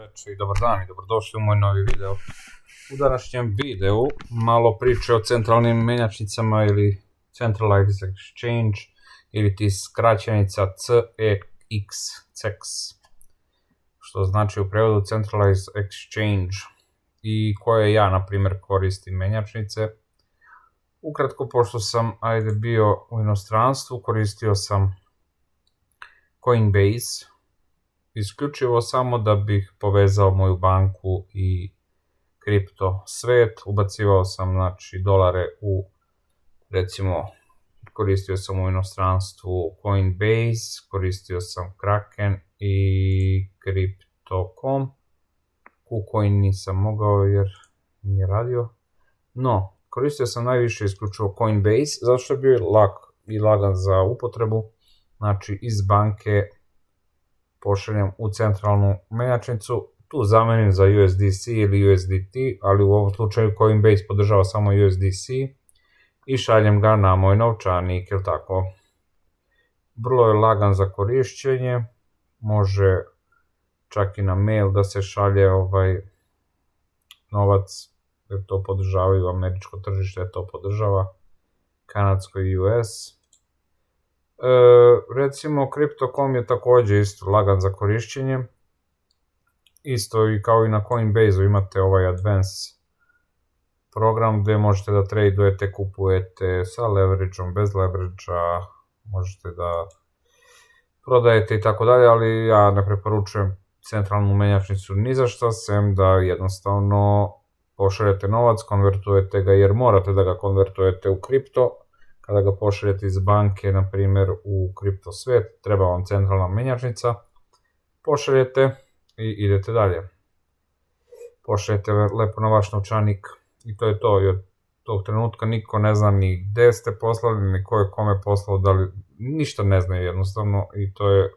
večer i dobar dan i dobrodošli u moj novi video. U današnjem videu malo priče o centralnim menjačnicama ili Centralized Exchange ili ti skraćenica CEX, što znači u prevodu Centralized Exchange, i koje ja na primjer koristim menjačnice. Ukratko, pošto sam bio u inostranstvu, koristio sam Coinbase isključivo samo da bih povezao moju banku i kripto svet. Ubacivao sam dolare u, recimo, koristio sam u inostranstvu Coinbase, koristio sam Kraken i Crypto.com. KuCoin nisam mogao jer nije radio. No, koristio sam najviše isključivo Coinbase, zato što je bio lak i lagan za upotrebu. Znači, iz banke pošaljem u centralnu menjačnicu, tu zamenim za USDC ili USDT, ali u ovom slučaju Coinbase podržava samo USDC i šaljem ga na moj novčanik, ili tako. Vrlo je lagan za korišćenje, može čak i na mail da se šalje novac, jer to podržavaju, američko tržište to podržava, kanadsko i US. Recimo, Crypto.com je također isto lagan za korišćenje. Isto i kao i na Coinbase-u imate ovaj Advance program gdje možete da tradujete, kupujete sa leverage-om, bez leverage-a, možete da prodajete i tako dalje, ali ja ne preporučujem centralnu menjačnicu ni za što, sem da jednostavno pošaljete novac, konvertujete ga, jer morate da ga konvertujete u kripto. Kada ga pošaljete iz banke, na primjer u kripto svet, treba vam centralna menjačnica, pošaljete i idete dalje. Pošaljete lepo na vaš novčanik i to je to. I od tog trenutka niko ne zna ni gde ste poslali, ni ko je kome poslao, da li, ništa ne znaju jednostavno, i to je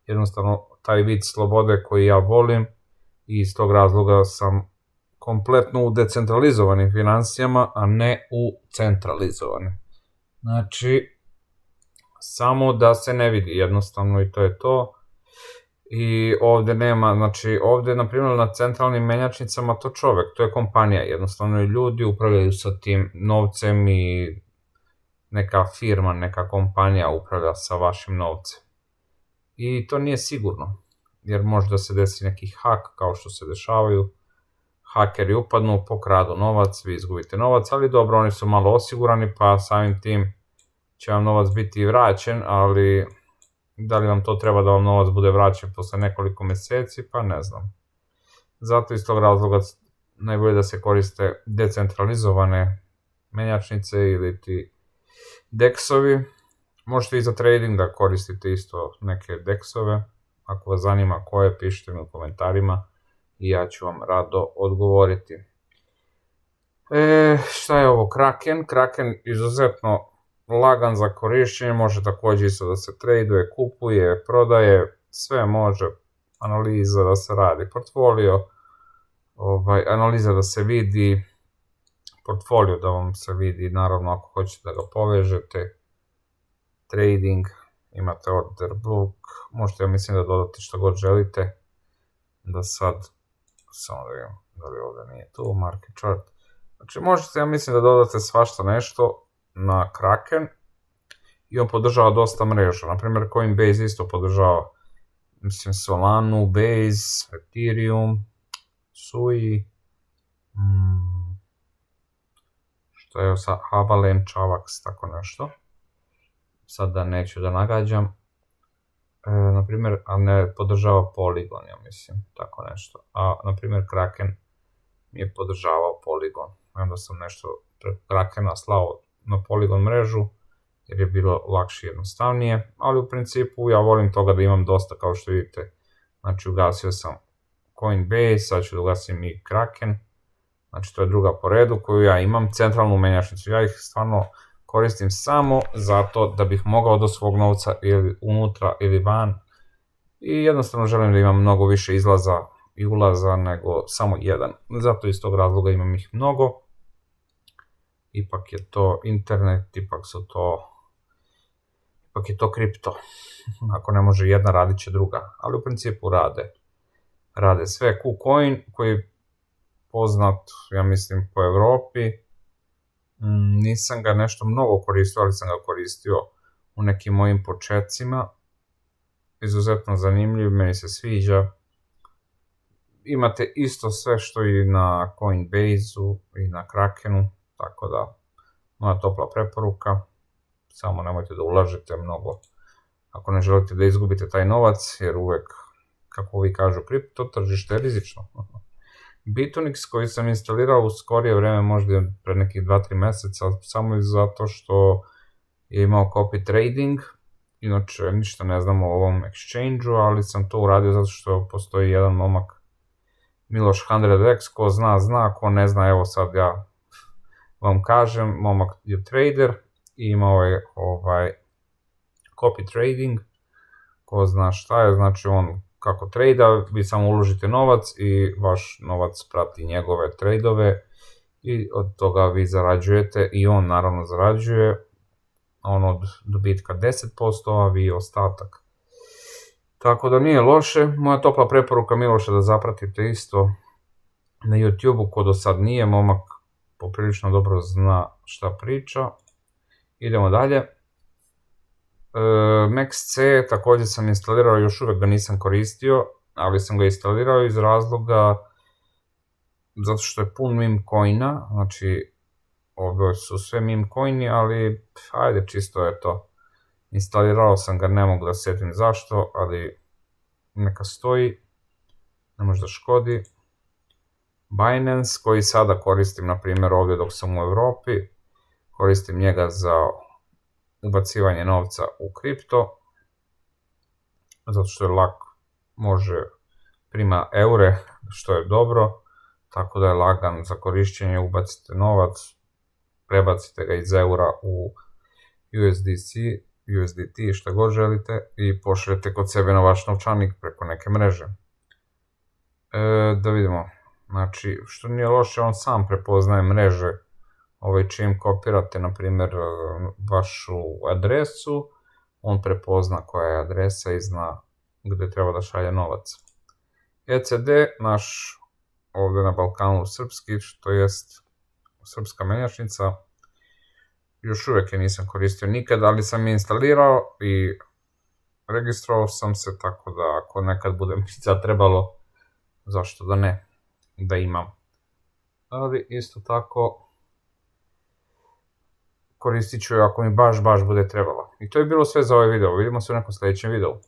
jednostavno taj vid slobode koji ja volim, i iz tog razloga sam kompletno u decentralizovanim finansijama, a ne u centralizovanim. Znači, samo da se ne vidi jednostavno, i to je to. I ovdje nema, znači ovdje na primjer na centralnim menjačnicama to čovek, to je kompanija, jednostavno i ljudi upravljaju sa tim novcem i neka firma, neka kompanija upravlja sa vašim novcem. I to nije sigurno, jer može da se desi neki hak, kao što se dešavaju. Hakeri upadnu, pokradu novac, vi izgubite novac, ali dobro, oni su malo osigurani, pa samim tim će vam novac biti vraćen, ali da li vam to treba da vam novac bude vraćen posle nekoliko meseci, pa ne znam. Zato iz tog razloga najbolje da se koriste decentralizovane menjačnice ili ti DEX-ovi. Možete i za trading da koristite isto neke DEX-ove. Ako vas zanima koje, pišite mi u komentarima i ja ću vam rado odgovoriti. Šta je ovo Kraken? Kraken izuzetno lagan za korišćenje, može također isto da se traduje, kupuje, prodaje, sve može, analiza da se radi, portfolio, analiza da se vidi, portfolio da vam se vidi, naravno ako hoćete da ga povežete, trading, imate order book, možete, ja mislim, da dodate što god želite, da sad, samo da vidim, da li ovdje nije tu, market chart, znači možete, ja mislim, da dodate svašta nešto na Kraken, i on podržava dosta mreža. Naprimjer, Coinbase isto podržava, mislim, Solanu, Base, Ethereum, Sui, što je sa Avalanche, Avax, tako nešto. Sad da neću da nagađam. Naprimjer, a ne podržava Polygon, ja mislim, tako nešto. A, naprimjer, Kraken mi je podržavao Polygon. Onda sam nešto preko Krakena slao na Polygon mrežu, jer je bilo lakše i jednostavnije, ali u principu ja volim toga da imam dosta, kao što vidite. Znači, ugasio sam Coinbase, sad ću da ugasim i Kraken, znači to je druga po redu koju ja imam, centralnu menjačnicu. Ja ih stvarno koristim samo zato da bih mogao do svog novca ili unutra ili van, i jednostavno želim da imam mnogo više izlaza i ulaza nego samo jedan, zato iz tog razloga imam ih mnogo. Ipak je to internet, ipak je to kripto. Ako ne može jedna, radit će druga, ali u principu rade. rade sve. KuCoin koji je poznat, ja mislim, po Evropi, nisam ga nešto mnogo koristio, ali sam ga koristio u nekim mojim početcima. Izuzetno zanimljiv, meni se sviđa. Imate isto sve što i na Coinbase-u i na Krakenu, tako da moja topla preporuka, samo nemojte da ulažete mnogo ako ne želite da izgubite taj novac, jer uvek, kako vi kažu, kripto tržište je rizično. Bitonix koji sam instalirao u skorije vreme, možda pre nekih 2-3 meseca, samo zato što je imao copy trading. Inače, ništa ne znam o ovom exchange-u, ali sam to uradio zato što postoji jedan momak, Miloš 100x, ko zna, zna, ko ne zna, evo sad ja vam kažem, momak je trader i imao je copy trading, ko zna šta je, znači on kako trada, vi samo uložite novac i vaš novac prati njegove tradove i od toga vi zarađujete i on naravno zarađuje, on od dobitka 10%, a vi ostatak. Tako da nije loše, moja topla preporuka Miloša da zapratite isto na YouTube-u, ko do sad nije, momak poprilično dobro zna šta priča. Idemo dalje. MaxC takođe sam instalirao, još uvek ga nisam koristio, ali sam ga instalirao iz razloga zato što je pun meme coina, znači ovdje su sve meme coini, ali ajde čisto je to. Instalirao sam ga, ne mogu da setim zašto, ali neka stoji, ne može da škodi. Binance, koji sada koristim, na primjer, ovdje dok sam u Evropi, koristim njega za ubacivanje novca u kripto, zato što je lak, prima eure, što je dobro, tako da je lagan za korišćenje, ubacite novac, prebacite ga iz eura u USDT, šta god želite, i pošaljete kod sebe na vaš novčanik preko neke mreže. Da vidimo, znači, što nije loše, on sam prepoznaje mreže, čim kopirate, na primjer, vašu adresu, on prepozna koja je adresa i zna gde treba da šalje novac. ECD, naš ovde na Balkanu srpski, to jest srpska menjačnica, još uvek je nisam koristio nikad, ali sam je instalirao i registrovao sam se, tako da ako nekad bude mi zatrebalo, zašto da ne, da imam. Ali isto tako koristit ću je ako mi baš bude trebalo. I to je bilo sve za ovaj video, vidimo se u nekom sledećem videu.